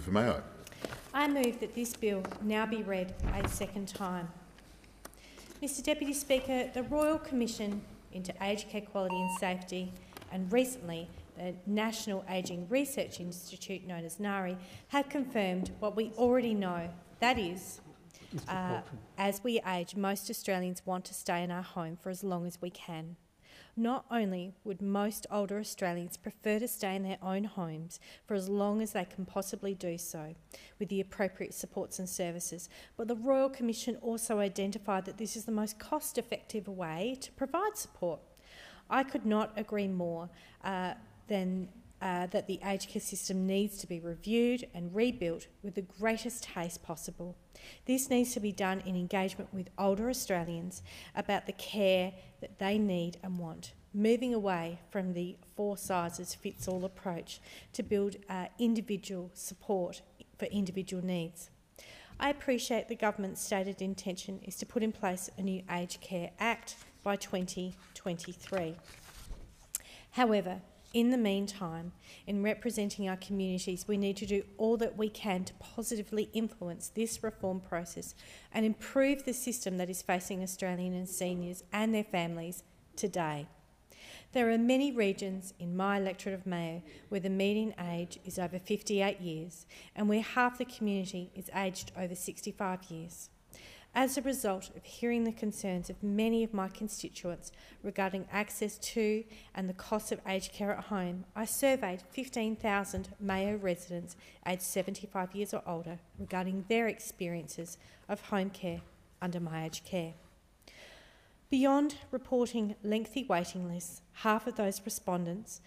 for Mayo. I move that this bill now be read a second time. Mr Deputy Speaker, the Royal Commission into Aged Care Quality and Safety and recently the National Ageing Research Institute, known as NARI, have confirmed what we already know. That is, as we age, most Australians want to stay in our home for as long as we can. Not only would most older Australians prefer to stay in their own homes for as long as they can possibly do so, with the appropriate supports and services, but the Royal Commission also identified that this is the most cost-effective way to provide support. I could not agree more that the aged care system needs to be reviewed and rebuilt with the greatest haste possible. This needs to be done in engagement with older Australians about the care that they need and want, moving away from the four-sizes-fits-all approach to build individual support for individual needs. I appreciate the government's stated intention is to put in place a new Aged Care Act by 2023. However, in the meantime, in representing our communities, we need to do all that we can to positively influence this reform process and improve the system that is facing Australian and seniors and their families today. There are many regions in my electorate of Mayo where the median age is over 58 years and where half the community is aged over 65 years. As a result of hearing the concerns of many of my constituents regarding access to and the cost of aged care at home, I surveyed 15,000 Mayo residents aged 75 years or older regarding their experiences of home care under My Aged Care. Beyond reporting lengthy waiting lists, half of those respondents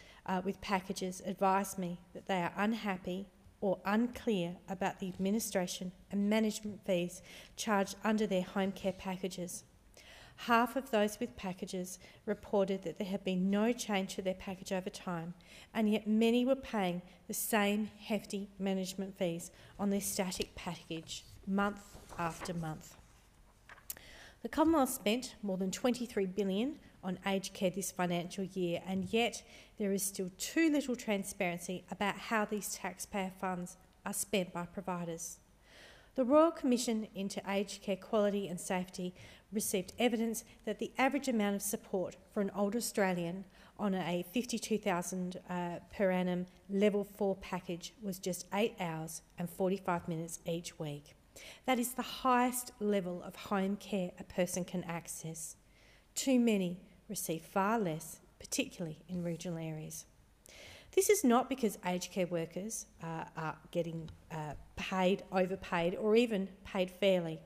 with packages advised me that they are unhappy or unclear about the administration and management fees charged under their home care packages. Half of those with packages reported that there had been no change to their package over time, and yet many were paying the same hefty management fees on their static package month after month. The Commonwealth spent more than $23 billion on aged care this financial year, and yet there is still too little transparency about how these taxpayer funds are spent by providers. The Royal Commission into Aged Care Quality and Safety received evidence that the average amount of support for an older Australian on a $52,000 per annum level 4 package was just 8 hours and 45 minutes each week. That is the highest level of home care a person can access. Too many receive far less, particularly in regional areas. This is not because aged care workers are getting paid, overpaid, or even paid fairly.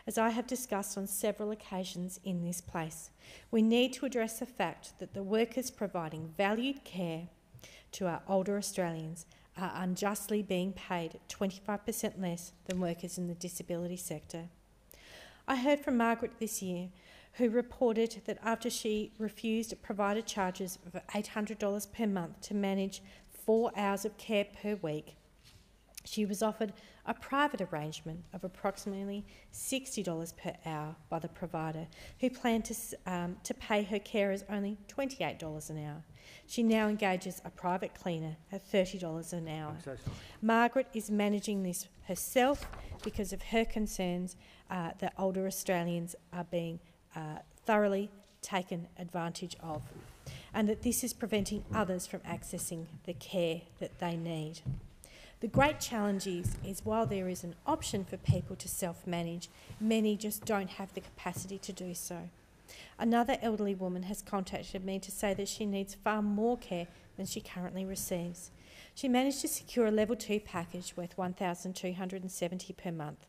As I have discussed on several occasions in this place, we need to address the fact that the workers providing valued care to our older Australians are unjustly being paid 25% less than workers in the disability sector. I heard from Margaret this year, who reported that after she refused provider charges of $800 per month to manage 4 hours of care per week, she was offered a private arrangement of approximately $60 per hour by the provider, who planned to pay her carers only $28 an hour. She now engages a private cleaner at $30 an hour. Margaret is managing this herself because of her concerns that older Australians are being thoroughly taken advantage of, and that this is preventing others from accessing the care that they need. The great challenge is while there is an option for people to self-manage, many just don't have the capacity to do so. Another elderly woman has contacted me to say that she needs far more care than she currently receives. She managed to secure a level 2 package worth $1,270 per month.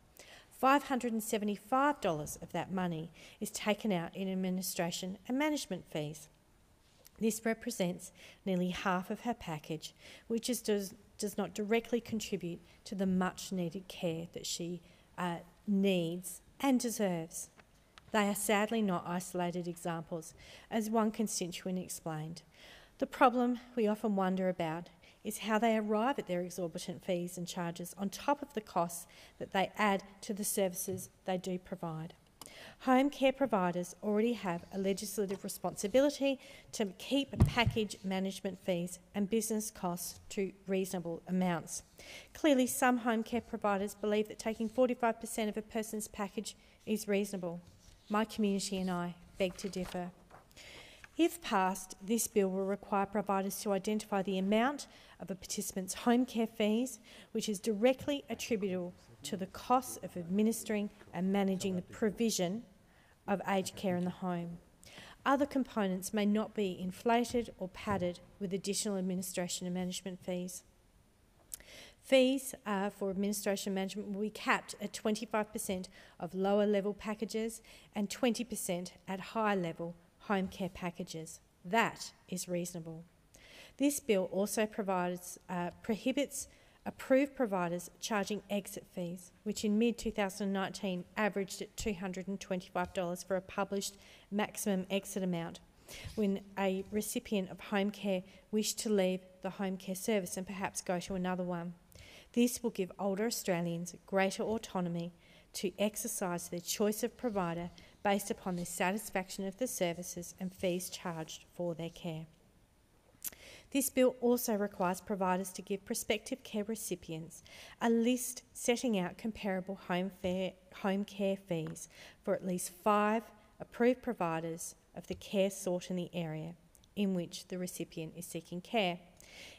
$575 of that money is taken out in administration and management fees. This represents nearly half of her package, which does not directly contribute to the much-needed care that she needs and deserves. They are sadly not isolated examples, as one constituent explained. The problem we often wonder about is how they arrive at their exorbitant fees and charges on top of the costs that they add to the services they do provide. Home care providers already have a legislative responsibility to keep package management fees and business costs to reasonable amounts. Clearly, some home care providers believe that taking 45% of a person's package is reasonable. My community and I beg to differ. If passed, this bill will require providers to identify the amount of a participant's home care fees, which is directly attributable to the costs of administering and managing the provision of aged care in the home. Other components may not be inflated or padded with additional administration and management fees. Fees for administration and management will be capped at 25% of lower level packages and 20% at higher level home care packages. That is reasonable. This bill also prohibits approved providers charging exit fees, which in mid-2019 averaged at $225 for a published maximum exit amount when a recipient of home care wished to leave the home care service and perhaps go to another one. This will give older Australians greater autonomy to exercise their choice of provider based upon their satisfaction of the services and fees charged for their care. This bill also requires providers to give prospective care recipients a list setting out comparable home care fees for at least 5 approved providers of the care sought in the area in which the recipient is seeking care.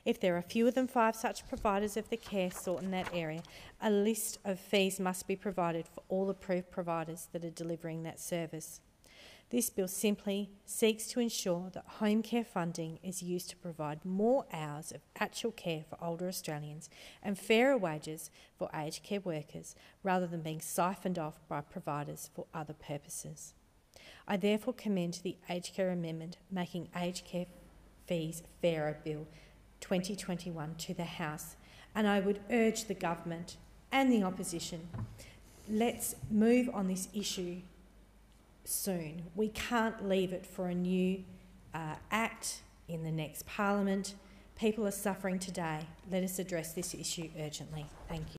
If there are fewer than 5 such providers of the care sought in that area, a list of fees must be provided for all approved providers that are delivering that service. This bill simply seeks to ensure that home care funding is used to provide more hours of actual care for older Australians and fairer wages for aged care workers, rather than being siphoned off by providers for other purposes. I therefore commend the Aged Care Amendment Making Aged Care Fees Fairer Bill 2021 to the House, and I would urge the government and the opposition, let's move on this issue soon. We can't leave it for a new act in the next parliament. People are suffering today. Let us address this issue urgently. Thank you.